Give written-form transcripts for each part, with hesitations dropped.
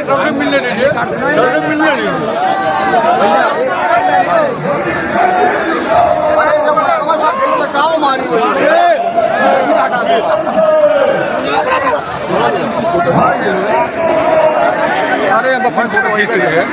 मिलने दीजिए, मिलने दीजिए। मारी हटा दे। अरे फोटो खींच रहे हैं।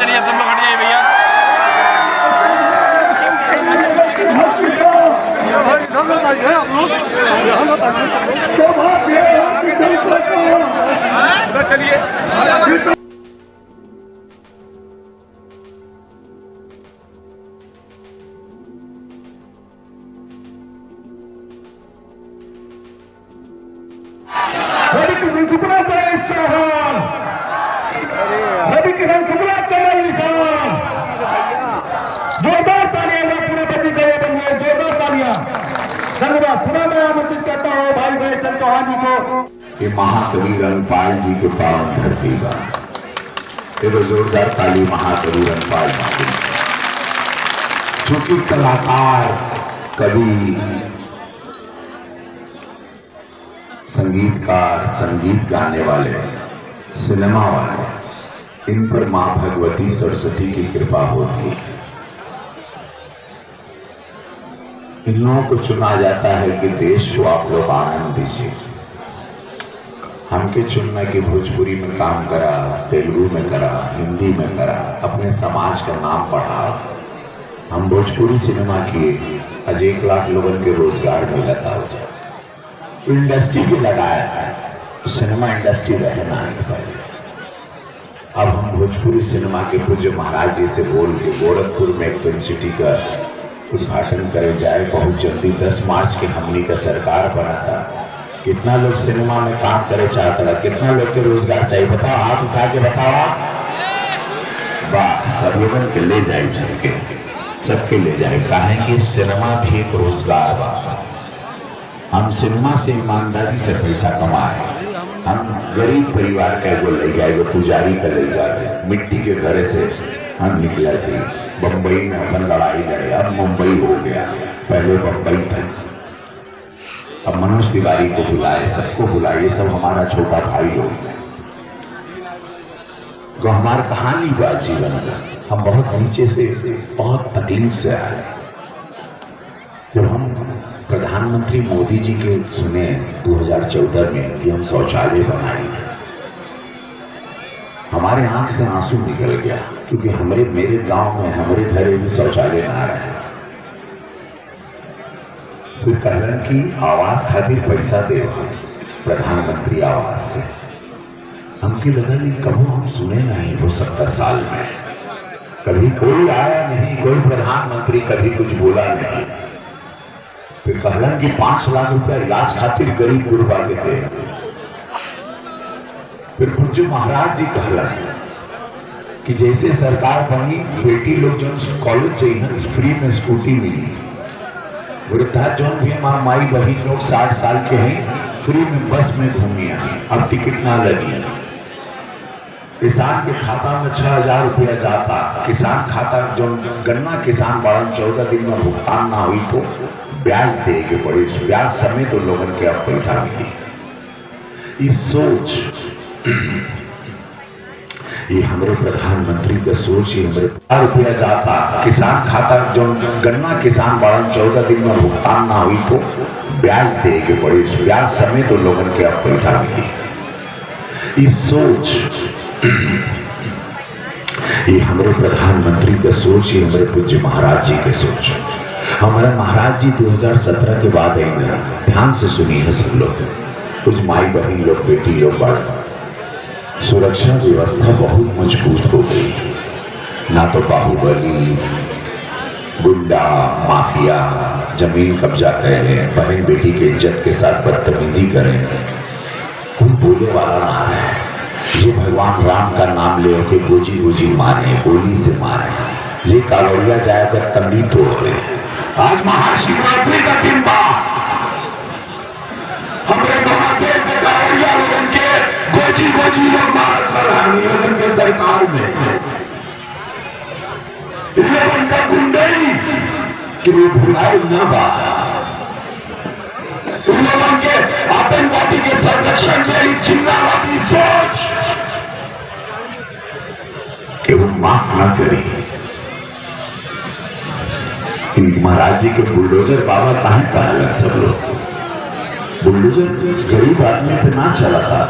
चलिए सब लोग हट जाइए भैया। चलिए जोरदार तालियां पूरे बच्चे के लिए बनिए, जोरदार तालियां। धन्यवाद। पुनः मैं आमंत्रित करता हूँ भाई भाई चंद चौहान जी को। ये महाकवि रंगपाल जी के पावन धरती का ये जोरदार ताली महाकवि रंगपाल जी। चूंकि कलाकार, कवि, संगीतकार, संगीत गाने वाले, सिनेमा वाले, इन पर मां भगवती सरस्वती की कृपा होती है। इन लोगों को चुना जाता है कि देश को आप लोग आनंद दीजिए। हमके चुनना कि भोजपुरी में काम करा, तेलुगु में करा, हिंदी में करा, अपने समाज का नाम बढ़ा। हम भोजपुरी सिनेमा किए, आज 1 लाख लोगों के रोजगार मिला था। इंडस्ट्री के लगाया है, सिनेमा इंडस्ट्री रहना है पहले। अब हम भोजपुरी सिनेमा के पूज्य महाराज जी से बोल के गोरखपुर में एक फिल्म सिटी का उद्घाटन करे जाए बहुत जल्दी। 10 मार्च के हमनी का सरकार बना था। कितना लोग सिनेमा में काम करे चाहता था, कितना लोग के रोजगार चाहिए बताओ, हाथ उठा के बताओ। वाह, सब लोगों के ले जाए, सबके ले जाए। कहा कि सिनेमा भी एक रोजगार बा। हम सिनेमा से ईमानदारी से पैसा कमाए। हम गरीब परिवार का एगो ले गया, एगो पुजारी का ले गया, मिट्टी के घर से हम निकले थे। बम्बई में अपन लड़ाई लड़े, अब मुंबई हो गया, पहले बम्बई था। अब मनोज तिवारी को बुलाए, सबको बुलाए, सब हमारा छोटा भाई लोग तो हमारा कहानी बा जीवन में। हम बहुत नीचे से, बहुत तकलीफ से आए। जब हम प्रधानमंत्री मोदी जी के सुने 2014 में कि हम शौचालय बनाए, हमारे आंख से आंसू निकल गया, क्योंकि मेरे गांव में, हमारे घर में शौचालय ना रहे। फिर कहलन कि आवास खातिर पैसा दे, प्रधानमंत्री आवास से। हमके लगा नहीं, कभी हम सुने नहीं वो 70 साल में, कभी कोई आया नहीं, कोई प्रधानमंत्री कभी कुछ बोला नहीं। फिर कहलन कि 5 लाख रुपया इलाज खातिर गरीब गुरबा के दे। फिर पूज्य महाराज जी कहलन कि जैसे सरकार बनी, बेटी लोग जो कॉलेज चाहिए फ्री में स्कूटी मिली। वृद्धा जो भी माँ माई बहन लोग 60 साल के हैं, फ्री में बस में घूमी आई, अब टिकट ना लगी। किसान के खाता में 6000 रुपया जाता। किसान खाता जो गन्ना किसान बारह 14 दिन में भुगतान ना हुई तो ब्याज दे के पड़ी, ब्याज समेत तो लोगों के अब पैसा मिली। इस सोच, ये हमारे प्रधानमंत्री का सोच, ये हमारे रुपया जाता। किसान खाता जो गन्ना किसान बारह 14 दिन में भुगतान ना हुई तो ब्याज दे के पड़े, इस ब्याज समेत तो लोगों के अब पैसा मिले। इस सोच, ये हमारे प्रधानमंत्री का सोच, ये हमारे पूज्य महाराज जी के सोच। हमारा महाराज जी 2017 के बाद आएंगे, ध्यान से सुनिए सब लोग, कुछ माई बहन लोग, बेटी लोग, बड़ा सुरक्षा व्यवस्था बहुत मजबूत हो गई। ना तो बाहुबली, गुंडा, माफिया जमीन कब्जा करें, बहन बेटी के इज्जत के साथ बदतमीजी करें, कोई बोले वाला ना है। ये भगवान राम का नाम ले के गोजी गोजी मारे, गोली से मारे, ये कावड़िया जाकर तंबी तोड़। आज महाशिवरात्रि का दिन बा, हमारे महादेव के कावड़िया लोगों के गोजी गोजी लोग मार कर के सरकार में लोगों का गुंडई कि वो भुलाए न बा, लोगों के आतंकवादी के संरक्षण के चिंतावादी सोच कि वो माफ न करे। महाराज जी के बुलडोजर बाबा कहां कहा सब लोग, बुलडोजर गरीब आदमी पे ना चला था,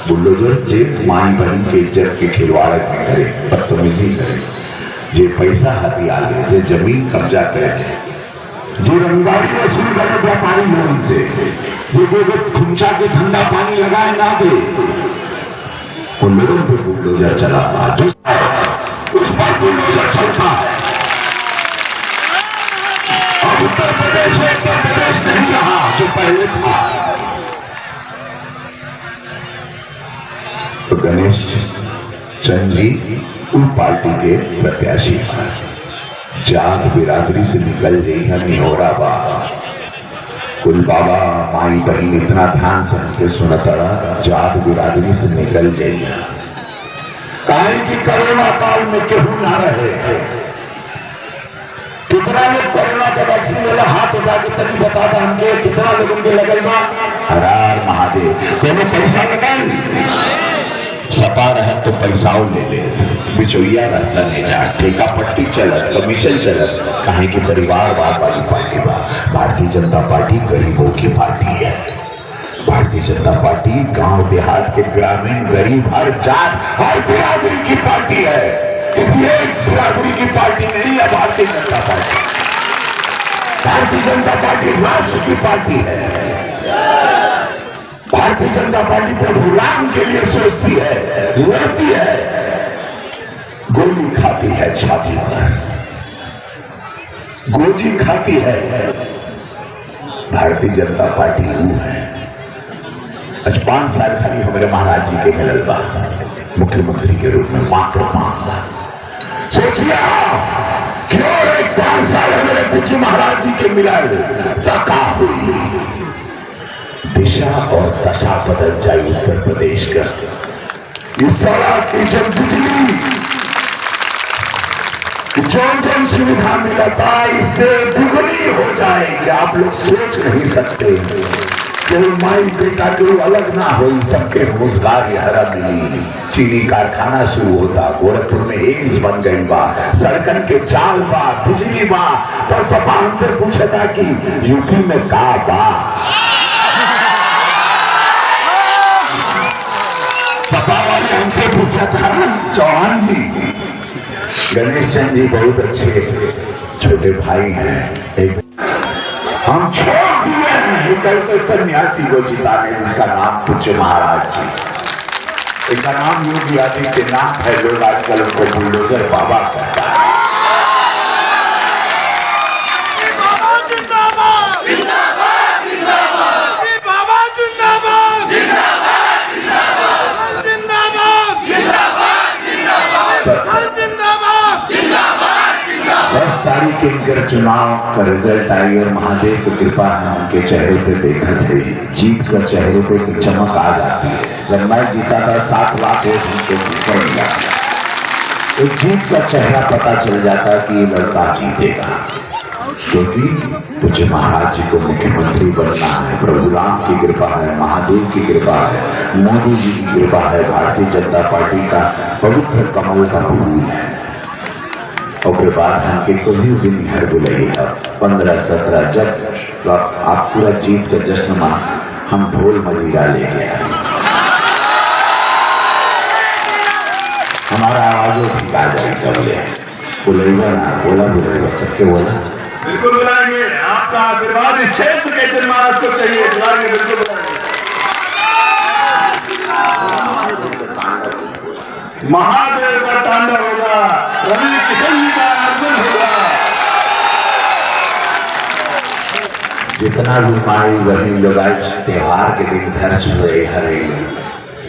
बुलडोजर जेब माई बहन के इज्जत के खिलवाड़ करे, बदतमीजी करे, जे पैसा हथियार ले, जे जमीन कब्जा करे, जो रंगदारी वसूल करे व्यापारी लोगों से, जो खुमचा के धंधा पानी लगाए ना दे, उन लोगों पे बुलडोजर चला, उस पर बुलडोजर चलता है। अब उत्तर प्रदेश नहीं रहा जो पहले था। तो गणेश चंद जी उन पार्टी के प्रत्याशी जात बिरादरी से निकल गई है निहोरा बाबा, कुल बाबा माई बहन इतना ध्यान से हमके सुनता जात बिरादरी से निकल गई। काहे की कोरोना काल में केहू ना रहे, कितना लोग कोरोना का वैक्सीन वाला हाथ उठा के तभी बता था हमके, कितना लोगों के लगल बा। हर हर महादेव, कोनो पैसा लगाई सपा रहे तो पैसाओ ले ले, बिचौलिया रहता नहीं जा, ठेका पट्टी चलत, कमीशन चलत, कहे की परिवारवाद वाली पार्टी बा। भारतीय जनता पार्टी गरीबों की पार्टी है। भारतीय जनता पार्टी गांव देहात के ग्रामीण गरीब हर जात हर बिरादरी की पार्टी है। किसी एक बिरादरी की पार्टी नहीं है भारतीय जनता पार्टी। भारतीय जनता पार्टी राष्ट्र की पार्टी है। भारतीय जनता पार्टी प्रभु राम के लिए सोचती है, लड़ती है, गोली खाती है छाती पर, गोजी खाती है। भारतीय जनता पार्टी वो है। आज 5 साल खाली हमारे महाराज जी के खेल बा मुख्यमंत्री के रूप में, मात्र 5 साल। सोचिए क्यों एक 5 साल हमारे पूज्य महाराज जी के मिलाए तका हुई दिशा और दशा बदल जाए उत्तर प्रदेश का। इस तरह की जब बिजली जौन सुविधा मिलता इससे दुगनी हो जाएगी, आप लोग सोच नहीं सकते। कोई माई बेटा जो अलग ना हो, सबके रोजगार यहां मिली। चीनी कारखाना शुरू होता, गोरखपुर में एम्स बन गई बा, सड़कन के चाल बा, बिजली बा। तो सपा हमसे पूछा था कि यूपी में का बा, सपा वाले हमसे पूछा था चौहान जी, गणेश चंद जी बहुत अच्छे छोटे भाई हैं, एक हम छोड़ दिए हैं कैसे सन्यासी को जिताने, जिसका नाम पूज्य महाराज जी, इनका नाम योगी आदित्यनाथ है, लोग आजकल उनको बुलडोजर बाबा कहता है। तारीख के चुनाव का रिजल्ट आई और महादेव की कृपा है, उनके चेहरे पे देखा थे जीत का चेहरे पे की चमक आ जाती है। जब मैं जीता था 7 लाख वोट उनको ऊपर मिला, तो जीत का चेहरा पता चल जाता कि ये लड़का जीतेगा, क्योंकि पूज्य महाराज जी को मुख्यमंत्री बनना है। प्रभु राम की कृपा है, महादेव की कृपा है, मोदी जी की कृपा है, भारतीय जनता पार्टी का पवित्र कमल का फूल है। और बाद हमके कोई दिन घर बुलाइएगा 15-17 जब आप पूरा जीत का जश्न मान हम ढोल मजीरा ले गए हमारा आवाजों भी गा जाएगा बोलेगा ना बोला सबके बोला बिल्कुल बुलाएंगे। आपका आशीर्वाद इस क्षेत्र के जन महाराज को चाहिए, बुलाएंगे, बिल्कुल बुलाएंगे। महादेव का तांडव होगा, रवि किशन का आगमन होगा। जितना भी माई वही लोग आज त्योहार के दिन घर छुए हरे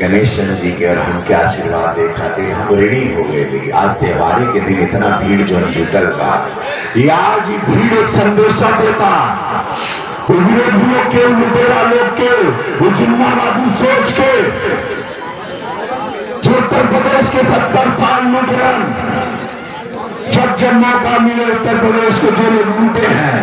गणेश जी के और उनके आशीर्वाद दे खाते हम रेडी हो गए थे। आज त्योहारी के दिन इतना भीड़ जो जुटल बा आज ही भीड़ एक संदेशा देता विरोधियों के लुटेरा लोग के वो जिम्मेवादी सोच के जो उत्तर प्रदेश के 70 साल लूट रहे जब मौका मिले उत्तर प्रदेश को जो लोग लूटे हैं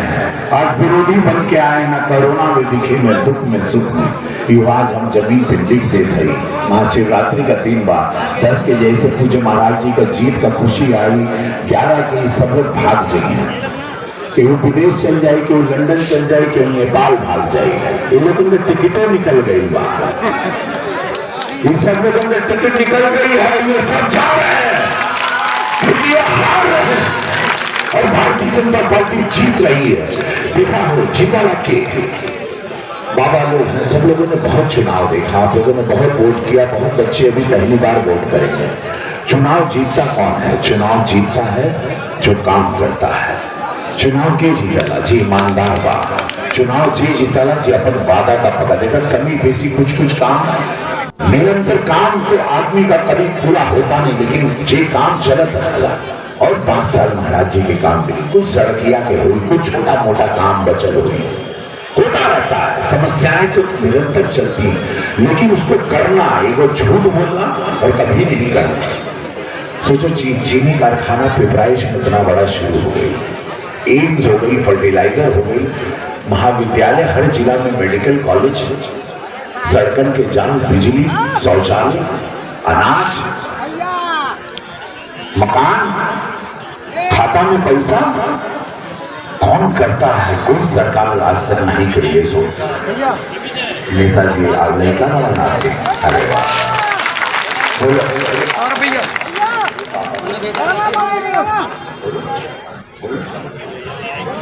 आज विरोधी बन के आए ना कोरोना में दिखे न दुख में सुख में ये आज हम जमीन पे लिख दे थे। महाशिवरात्रि का दिन बाद 10 के जैसे पूज्य महाराज जी का जीत का खुशी आई 11 के सब लोग भाग जाइए कि वो विदेश चल जाए कि वो लंदन चल जाए कि वो नेपाल भाग जाए ये लोगों के टिकटें निकल गई बाहर इन सब लोगों के टिकट निकल गई है ये सब जा रहे हैं और भारतीय जनता पार्टी जीत रही है। देखा हो जीता लगे बाबा लोग हैं सब लोगों ने बहुत चुनाव देखा आप लोगों ने बहुत वोट किया बहुत बच्चे अभी पहली बार वोट करेंगे। चुनाव जीतता कौन है? चुनाव जीतता है जो काम करता है। चुनाव के जीतला जी ईमानदार बा चुनाव जी जीतला जी अपन वादा का पता देखा कमी बेसी कुछ काम निरंतर काम तो आदमी का कभी पूरा होता नहीं लेकिन जे काम चलत रहला और 5 साल महाराज जी के काम बिल्कुल सड़किया के हुई कुछ छोटा मोटा काम बचल हुई होता रहता है। समस्याएं तो निरंतर चलती लेकिन उसको करना एगो झूठ बोलना और कभी नहीं करना। सोचो चीनी कारखाना पिपराइश में इतना बड़ा शुरू हो गई एम्स हो गई फर्टिलाइजर हो गई महाविद्यालय हर जिला में मेडिकल कॉलेज सड़कन के जाम बिजली शौचालय अनाज मकान खाता में पैसा कौन करता है? कोई सरकार आज तक नहीं करी है। सोच नेताजी आज नेता अरे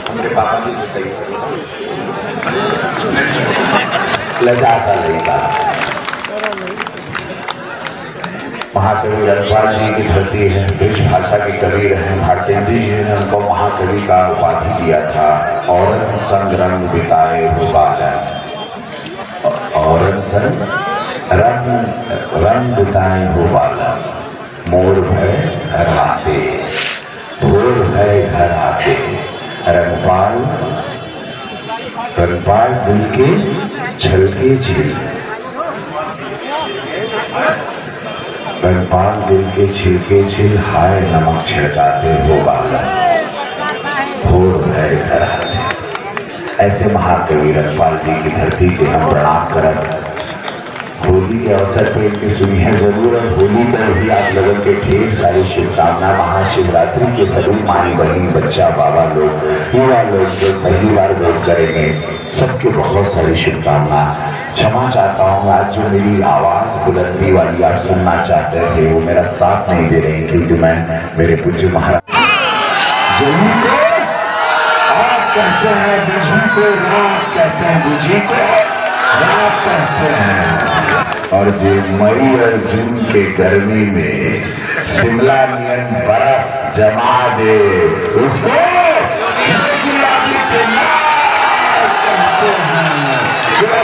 हमारे पापा जी से लजाता लेता महाकवि रघुवाल जी की धरती है ब्रज भाषा के कवि रहे भारतेंद्र जी ने उनको महाकवि का उपाधि दिया था। औरत संग रंग बिताए हो बालन औरत संग रंग बिताए हो बालन मोर भय घर आते भोर भय घर आते रंगपाल दिल के छलके झील रंगपाल दिल के छिलके छिल हाय नमक छिड़काते हो बाला भोर भय घर आते। ऐसे महाकवि रंगपाल जी की धरती के हम प्रणाम करत होली के अवसर पर इनकी सुनी है जरूर। होली पर भी आप लोगों के ढेर सारी शुभकामना। महाशिवरात्रि के सभी माई बहन बच्चा बाबा लोग युवा लोग जो पहली बार वोट करेंगे सबके बहुत सारी शुभकामना। क्षमा चाहता हूँ आज जो मेरी आवाज बुलंदी वाली आप सुनना चाहते थे वो मेरा साथ नहीं दे रहे क्योंकि मैं मेरे पूज्य महाराज कहते हैं बुझी को रात कहते हैं बुझी को रात कहते हैं और जो मई और जून के गर्मी में शिमला नियन बर्फ जमा दे उसको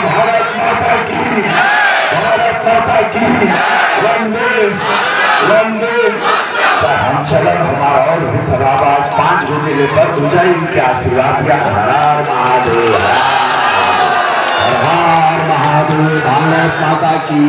भारत माता की वंदे वंदे। हम चलन हमारा और भी सभाबाज 5 बजे लेकर दूजा इनके आशीर्वाद या हर महादेव हर महादेव भारत माता की।